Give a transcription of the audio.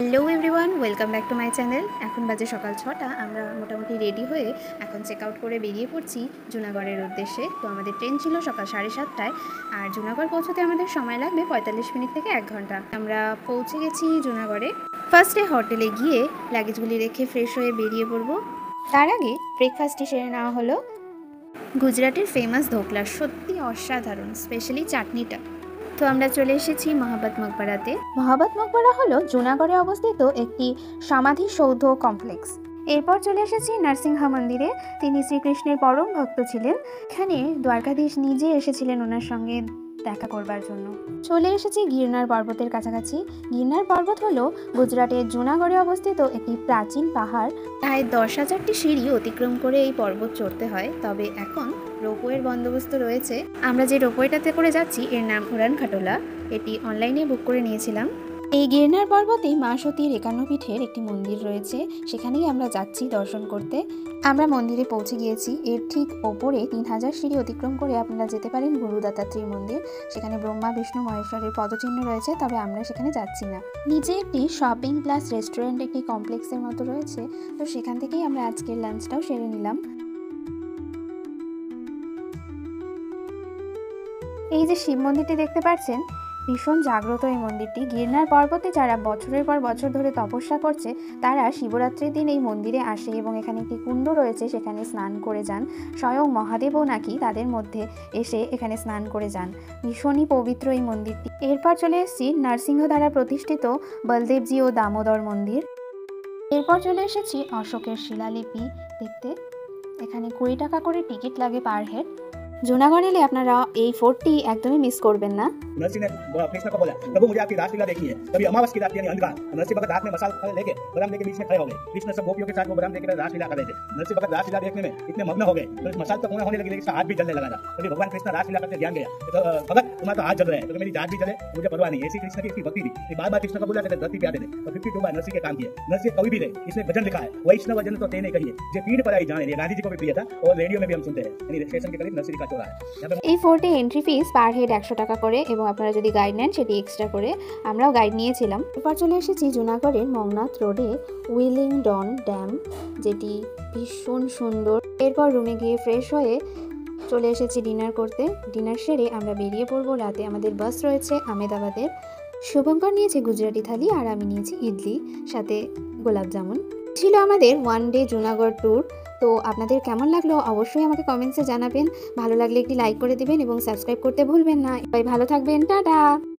Hello everyone, welcome back to my channel. এখন বাজে সকাল 6টা। আমরা মোটামুটি রেডি হয়ে এখন চেক আউট করে বেরিয়ে পড়ছি জুনাগড়ের উদ্দেশ্যে। তো আমাদের ট্রেন ছিল সকাল 7:30টায়, আর জুনাগড় পৌঁছতে আমাদের সময় লাগবে 45 মিনিট থেকে 1 ঘন্টা। আমরা পৌঁছে গেছি জুনাগড়ে। ফার্স্টে হোটেলে গিয়ে লাগেজগুলি রেখে ফ্রেশ হয়ে বেরিয়ে পড়বো। তার আগে ব্রেকফাস্টটি সেরে নেওয়া হলো। গুজরাটের ফেমাস ধোকলা সত্যি অসাধারণ, স্পেশালি চাটনিটা। তো আমরা চলে এসেছি মহাবত মকবরাতে। মহাবত মকবরা হলো জুনাগড়ে অবস্থিত একটি সমাধিসৌধ কমপ্লেক্স। এরপর চলে এসেছি নরসিংহ মন্দিরে। তিনি শ্রীকৃষ্ণের পরম ভক্ত ছিলেন। এখানে দ্বারকাধীশ নিজে এসেছিলেন ওনার সঙ্গে দেখা করবার জন্য। চলে এসেছি গিরনার পর্বতের কাছাকাছি। গিরনার পর্বত হলো গুজরাটের জুনাগড়ে অবস্থিত একটি প্রাচীন পাহাড়। প্রায় 10,000টি সিঁড়ি অতিক্রম করে এই পর্বত চড়তে হয়। তবে এখন রোপওয়ের বন্দোবস্ত রয়েছে। আমরা যে রোপওয়েটাতে করে যাচ্ছি এর নাম উড়ান খাটোলা। এটি অনলাইনে বুক করে নিয়েছিলাম। এই গিরনার পর্বতে মা সতীর 51 পীঠের একটি মন্দির রয়েছে, সেখানেই আমরা যাচ্ছি দর্শন করতে। আমরা মন্দিরে পৌঁছে গিয়েছি। এর ঠিক ওপরে 3000 সিঁড়ি অতিক্রম করে আপনারা যেতে পারেন গুরু দত্তাত্রেয় মন্দির। সেখানে ব্রহ্মা বিষ্ণু মহেশ্বরের পদচিহ্ন রয়েছে, তবে আমরা সেখানে যাচ্ছি না। নিচে একটি শপিং প্লাস রেস্টুরেন্ট একটি কমপ্লেক্সের মতো রয়েছে, তো সেখান থেকেই আমরা আজকের লাঞ্চটাও সেরে নিলাম। এই যে শিব মন্দিরটি দেখতে পাচ্ছেন, ভীষণ জাগ্রত এই মন্দিরটি। গিরনার পর্বতে যারা বছরের পর বছর ধরে তপস্যা করছে তারা শিবরাত্রির দিন এই মন্দিরে আসে এবং এখানে একটি কুণ্ড রয়েছে, সেখানে স্নান করে যান। স্বয়ং মহাদেবও নাকি তাদের মধ্যে এসে এখানে স্নান করে যান। ভীষণই পবিত্র এই মন্দিরটি। এরপর চলে এসেছি নরসিংহ দ্বারা প্রতিষ্ঠিত বলদেবজি ও দামোদর মন্দির। এরপর চলে এসেছি অশোকের শিলালিপি দেখতে। এখানে 20 টাকা করে টিকিট লাগে পার হেড। জুনাগড় এলে আপনারা এই ফোর্টটি একদমই মিস করবেন না। नरसिंह ने कृष्ण को बोला, प्रभु मुझे आपकी रासलीला देखी है। तभी अमावस की रात यानी अंधकार, नरसिंह भगत हाथ में मसाल लेके बलराम जी के बीच में खड़े हो गए। कृष्ण सब गोपियों के साथ वो बलराम जी के रासलीला कर रहे थे। नरसिंह भगत रासलीला देखने में इतने मग्न हो गए तो इस मसाल तो पूर्ण होने लगी, लेकिन इसका हाथ भी जलने लगा था। तभी भगवान कृष्ण रासलीला करते ध्यान गया तो भगत तुम्हारा तो हाथ जल रहा है, तो मेरी जान भी जले मुझे परवाह नहीं। ऐसी कृष्ण की इसकी भक्ति थी। बार बार कृष्ण को बुलाते थे, धरती पे आते थे और 52 बार नरसिंह के काम किए। नरसिंह कवि भी थे, इसमें भजन लिखा है, वैष्णव भजन तो तेने कहिए जे पीठ पर आई जाने। गांधी जी को भी प्रिय था और रेडियो में भी हम सुनते हैं। यानी स्टेशन के करीब नरसिंह का चौरा है। এই ফোর্টে এন্ট্রি ফিস পার হেড 100 টাকা করে, এবং আপনারা যদি গাইড নেন সেটি এক্সট্রা করে। আমরাও গাইড নিয়েছিলাম। এরপর চলে এসেছি জুনাগড়ের মংনাথ রোডে উইলিংডন ড্যাম, যেটি ভীষণ সুন্দর। এরপর রুমে গিয়ে ফ্রেশ হয়ে চলে এসেছি ডিনার করতে। ডিনার সেরে আমরা বেরিয়ে পড়বো। রাতে আমাদের বাস রয়েছে আহমেদাবাদের। শুভঙ্কর নিয়েছে গুজরাটি থালি আর আমি নিয়েছি ইডলি, সাথে গোলাপ জামুন। ছিল আমাদের ওয়ান ডে জুনাগড় ট্যুর। তো আপনাদের কেমন লাগলো অবশ্যই আমাকে কমেন্টসে জানাবেন। ভালো লাগলে একটি লাইক করে দিবেন এবং সাবস্ক্রাইব করতে ভুলবেন না। ভালো থাকবেন, টাটা।